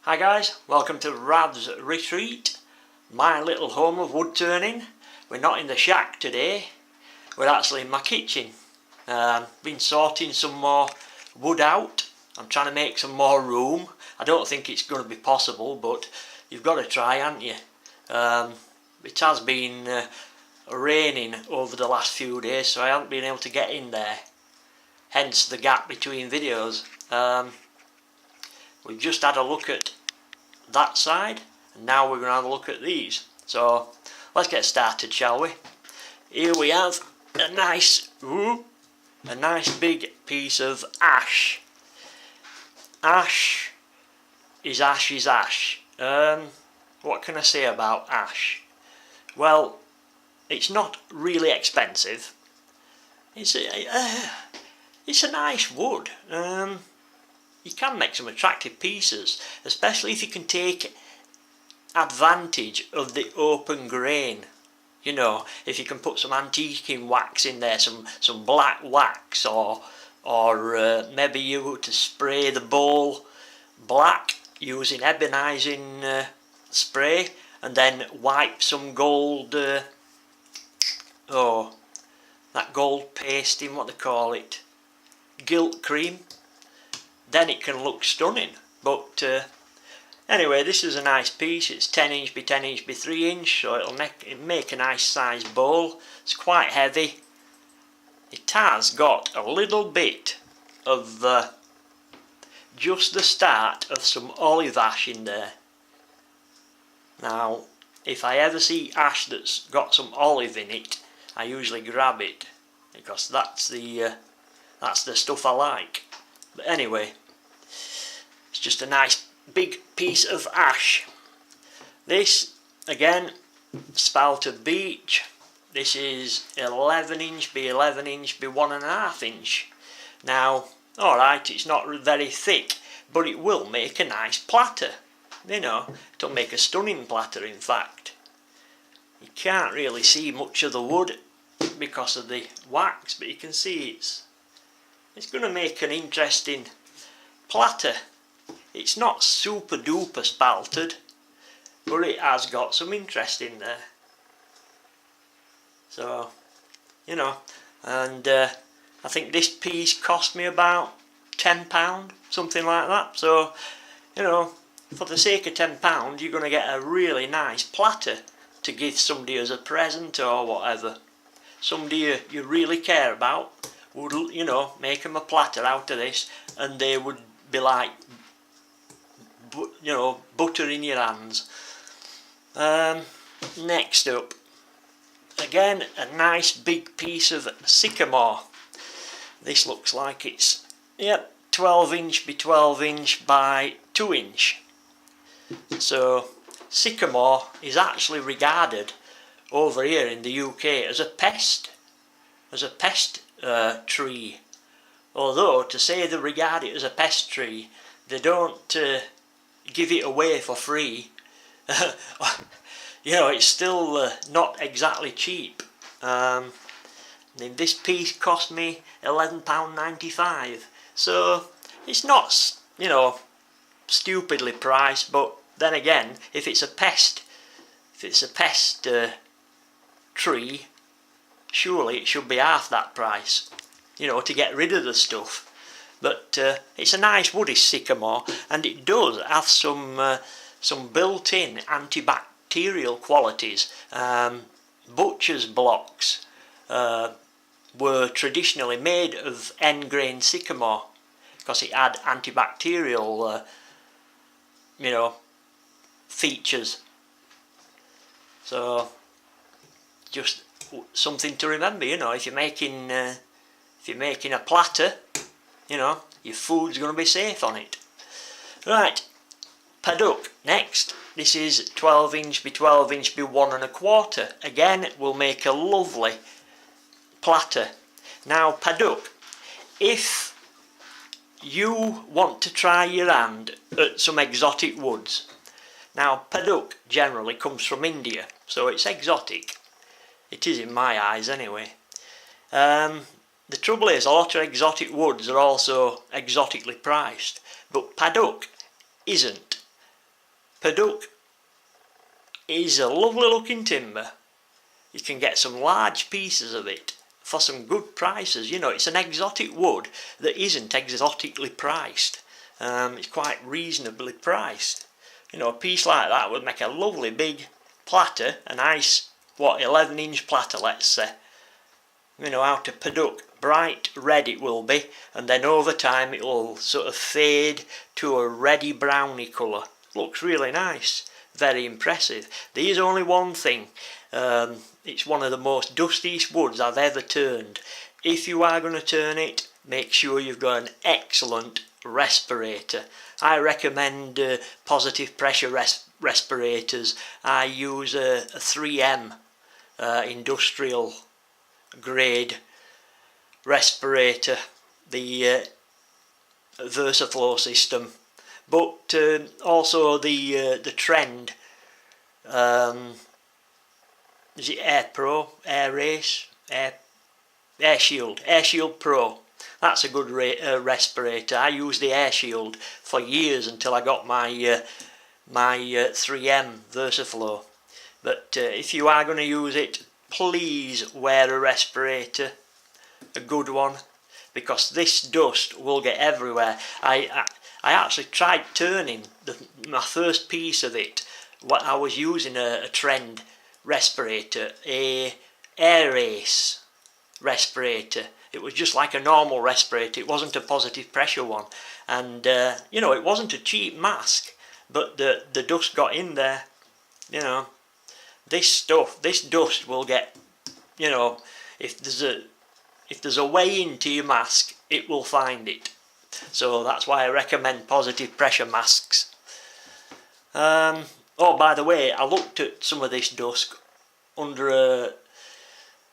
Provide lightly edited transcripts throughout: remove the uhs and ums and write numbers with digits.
Hi guys, welcome to Rad's Retreat, my little home of wood turning. We're not in the shack today, we're actually in my kitchen. Been sorting some more wood out. I'm trying to make some more room. I don't think it's going to be possible, but you've got to try, haven't you? It has been raining over the last few days, so I haven't been able to get in there, hence the gap between videos. We've just had a look at that side, and now we're going to have a look at these. So let's get started, shall we? Here we have a nice big piece of ash. Ash is ash is ash. What can I say about ash? Well, it's not really expensive. It's a nice wood. You can make some attractive pieces, especially if you can take advantage of the open grain. You know, if you can put some antiquing wax in there, some black wax, or maybe you were to spray the bowl black using ebonizing spray, and then wipe some gold, that gold pasting, what they call it, gilt cream. Then it can look stunning. But anyway, this is a nice piece. It's 10 inch by 10 inch by 3 inch, so it'll make a nice size bowl. It's quite heavy. It has got a little bit of just the start of some olive ash in there. Now, if I ever see ash that's got some olive in it, I usually grab it, because that's the stuff I like. But anyway, it's just a nice big piece of ash. This, again, spalted beech. This is 11 inch by 11 inch by 1.5 inch. Now, alright, it's not very thick, but it will make a nice platter. You know, it'll make a stunning platter, in fact. You can't really see much of the wood because of the wax, but you can see it's going to make an interesting platter. It's not super duper spalted, but it has got some interest in there. So, you know, and I think this piece cost me about £10, something like that. So, you know, for the sake of £10, you're going to get a really nice platter to give somebody as a present or whatever. Somebody you really care about would, you know, make them a platter out of this, and they would be like, you know, butter in your hands. Next up, again, a nice big piece of sycamore. This looks like it's 12 inch by 12 inch by 2 inch. So sycamore is actually regarded over here in the UK as a pest tree. Although, to say they regard it as a pest tree, they don't give it away for free. You know, it's still not exactly cheap. This piece cost me £11.95, so it's not, you know, stupidly priced. But then again, if it's a pest tree, surely it should be half that price, you know, to get rid of the stuff. But it's a nice woody sycamore, and it does have some built-in antibacterial qualities. Butcher's blocks were traditionally made of end-grain sycamore because it had antibacterial, you know, features. So just something to remember, you know, if you're making a platter, you know, your food's going to be safe on it. Right, paddock next. This is 12 inch by 12 inch by 1.25. Again, it will make a lovely platter. Now, paddock, if you want to try your hand at some exotic woods, now paddock generally comes from India, so it's exotic. It is in my eyes anyway. The trouble is, a lot of exotic woods are also exotically priced, but paddock isn't. Padauk is a lovely looking timber. You can get some large pieces of it for some good prices. You know, it's an exotic wood that isn't exotically priced. It's quite reasonably priced. You know, a piece like that would make a lovely big platter, a nice, 11-inch platter, let's say. You know, out of Padauk, bright red it will be, and then over time it will sort of fade to a reddy browny colour. Looks really nice, very impressive. There's only one thing. It's one of the most dustiest woods I've ever turned. If you are going to turn it, make sure you've got an excellent respirator. I recommend positive pressure respirators. I use a 3M industrial grade respirator, the VersaFlow system, but also the Trend. Is it Air Pro, Air Race, Air Shield Pro? That's a good respirator. I used the Air Shield for years until I got my 3M VersaFlow. But if you are going to use it, please wear a respirator, a good one, because this dust will get everywhere. I actually tried turning my first piece of it. What I was using a Trend respirator, a Air Race respirator. It was just like a normal respirator. It wasn't a positive pressure one, and you know, it wasn't a cheap mask, but the dust got in there. You know, this dust will get, you know, if there's a way into your mask, it will find it. So that's why I recommend positive pressure masks. Oh, by the way, I looked at some of this dust under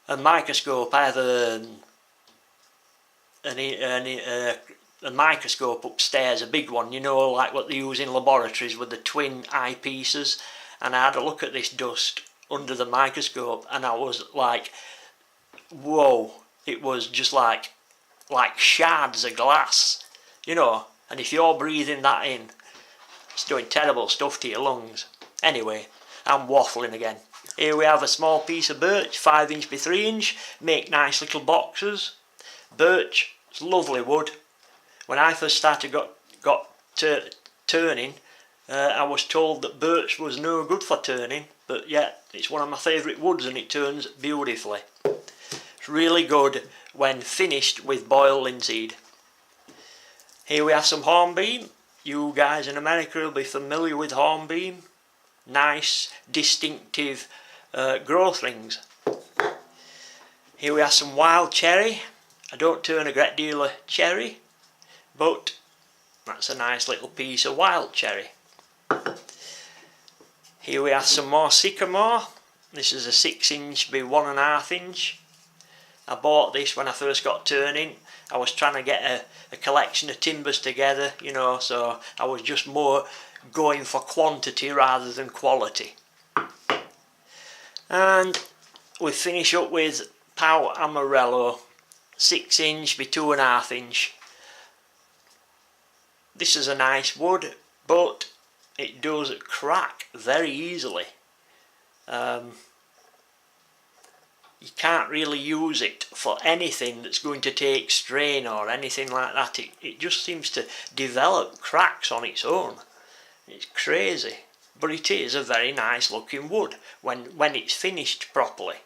a microscope. I have a microscope upstairs, a big one, you know, like what they use in laboratories with the twin eyepieces. And I had a look at this dust under the microscope, and I was like, whoa! It was just like shards of glass, you know. And if you're breathing that in, it's doing terrible stuff to your lungs. Anyway, I'm waffling again. Here we have a small piece of birch, 5-inch by 3-inch. Make nice little boxes. Birch, it's lovely wood. When I first started got turning, I was told that birch was no good for turning, but yet it's one of my favourite woods and it turns beautifully. It's really good when finished with boiled linseed. Here we have some hornbeam. You guys in America will be familiar with hornbeam. Nice, distinctive growth rings. Here we have some wild cherry. I don't turn a great deal of cherry, but that's a nice little piece of wild cherry. Here we have some more sycamore. This is a 6-inch by 1.5 inch. I bought this when I first got turning. I was trying to get a collection of timbers together, you know, so I was just more going for quantity rather than quality. And we finish up with Pau Amarello, 6-inch by 2.5 inch. This is a nice wood, but it does crack very easily. You can't really use it for anything that's going to take strain or anything like that. It just seems to develop cracks on its own. It's crazy, but it is a very nice looking wood when it's finished properly.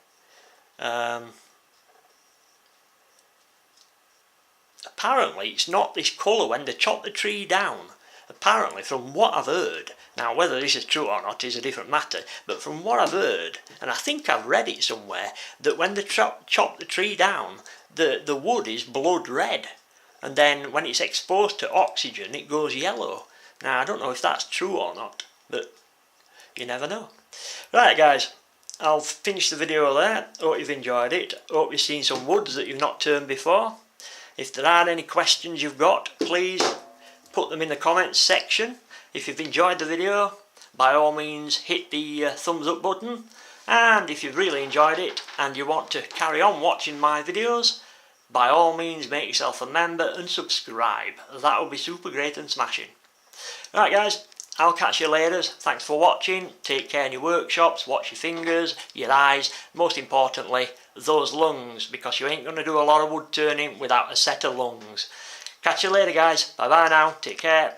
Apparently it's not this colour when they chop the tree down. Apparently, from what I've heard, now whether this is true or not is a different matter, but from what I've heard, and I think I've read it somewhere, that when they chop the tree down, the wood is blood red, and then when it's exposed to oxygen it goes yellow. Now I don't know if that's true or not, but you never know. Right guys, I'll finish the video there. Hope you've enjoyed it. Hope you've seen some woods that you've not turned before. If there are any questions you've got, please put them in the comments section. If you've enjoyed the video, by all means hit the thumbs up button, and if you've really enjoyed it and you want to carry on watching my videos, by all means make yourself a member and subscribe. That would be super great and smashing. Right guys, I'll catch you later. Thanks for watching. Take care in your workshops. Watch your fingers, your eyes, most importantly those lungs, because you ain't going to do a lot of wood turning without a set of lungs. Catch you later guys. Bye bye now. Take care.